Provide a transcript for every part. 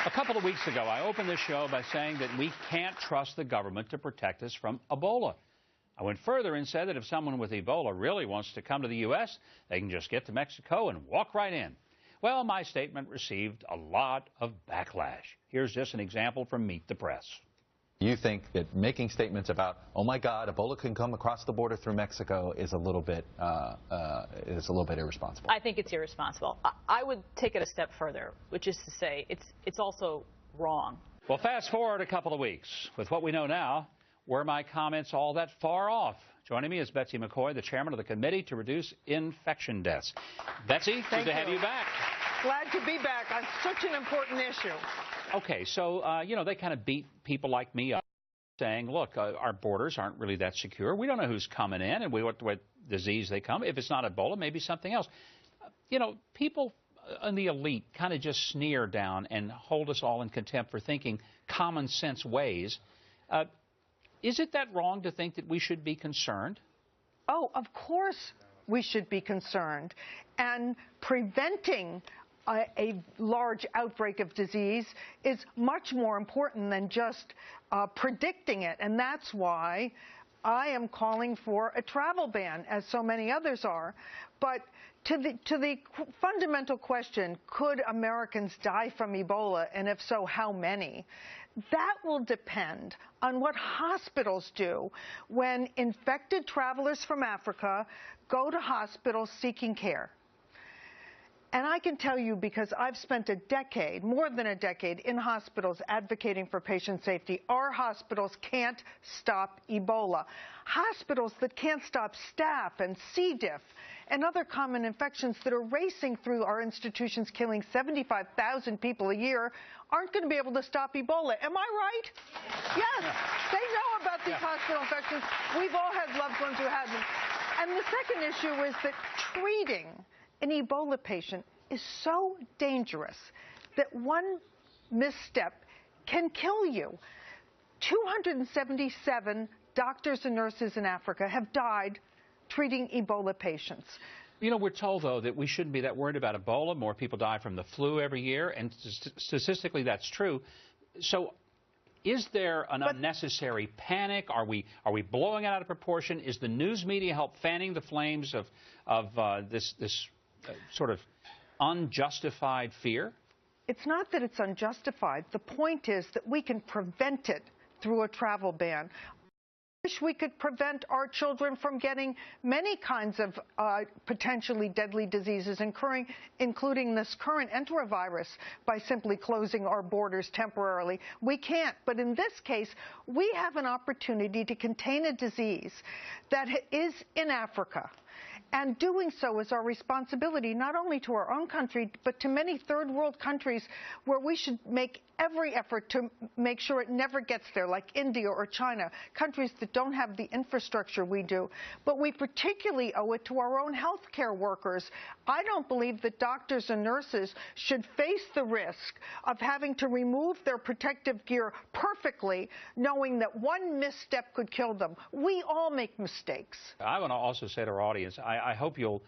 A couple of weeks ago, I opened this show by saying that we can't trust the government to protect us from Ebola. I went further and said that if someone with Ebola really wants to come to the U.S., they can just get to Mexico and walk right in. Well, my statement received a lot of backlash. Here's just an example from Meet the Press. You think that making statements about, oh my God, Ebola can come across the border through Mexico is a little bit irresponsible? I think it's irresponsible. I would take it a step further, which is to say it's also wrong. Well, fast forward a couple of weeks. With what we know now, were my comments all that far off? Joining me is Betsy McCaughey, the chairman of the Committee to Reduce Infection Deaths. Betsy, good to have you back. Glad to be back on such an important issue. Okay, so, they kind of beat people like me up, saying, look, our borders aren't really that secure. We don't know who's coming in and what disease they come. If it's not Ebola, maybe something else. People in the elite kind of just sneer down and hold us all in contempt for thinking common sense ways. Is it that wrong to think that we should be concerned? Oh, of course we should be concerned. And preventing a large outbreak of disease is much more important than just predicting it. And that's why I am calling for a travel ban, as so many others are. But to the fundamental question, could Americans die from Ebola, and if so, how many? That will depend on what hospitals do when infected travelers from Africa go to hospitals seeking care. And I can tell you, because I've spent a decade, more than a decade, in hospitals advocating for patient safety, our hospitals can't stop Ebola. Hospitals that can't stop staph and C. diff and other common infections that are racing through our institutions, killing 75,000 people a year, aren't going to be able to stop Ebola. Am I right? Yes. They know about these hospital infections. We've all had loved ones who had them. And the second issue is that treating an Ebola patient is so dangerous that one misstep can kill you. 277 doctors and nurses in Africa have died treating Ebola patients. We're told, though, that we shouldn't be that worried about Ebola. More people die from the flu every year, and statistically that's true. So is there an unnecessary panic? Are we blowing it out of proportion? Is the news media help fanning the flames of this sort of unjustified fear? It's not that it's unjustified. The point is that we can prevent it through a travel ban. I wish we could prevent our children from getting many kinds of potentially deadly diseases, including this current enterovirus, by simply closing our borders temporarily. We can't. But in this case, we have an opportunity to contain a disease that is in Africa. And doing so is our responsibility, not only to our own country, but to many third world countries where we should make every effort to make sure it never gets there, like India or China, countries that don't have the infrastructure we do. But we particularly owe it to our own healthcare workers. I don't believe that doctors and nurses should face the risk of having to remove their protective gear perfectly, knowing that one misstep could kill them. We all make mistakes. I want to also say to our audience, I hope you'll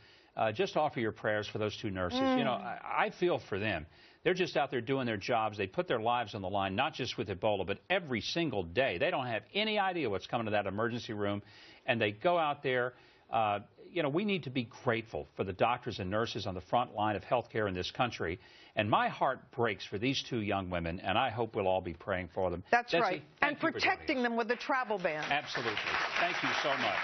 just offer your prayers for those two nurses. I feel for them. They're just out there doing their jobs. They put their lives on the line, not just with Ebola, but every single day. They don't have any idea what's coming to that emergency room, and they go out there. We need to be grateful for the doctors and nurses on the front line of health care in this country. And my heart breaks for these two young women, and I hope we'll all be praying for them. That's Betsy, right. And protecting them with a travel ban. Absolutely. Thank you so much.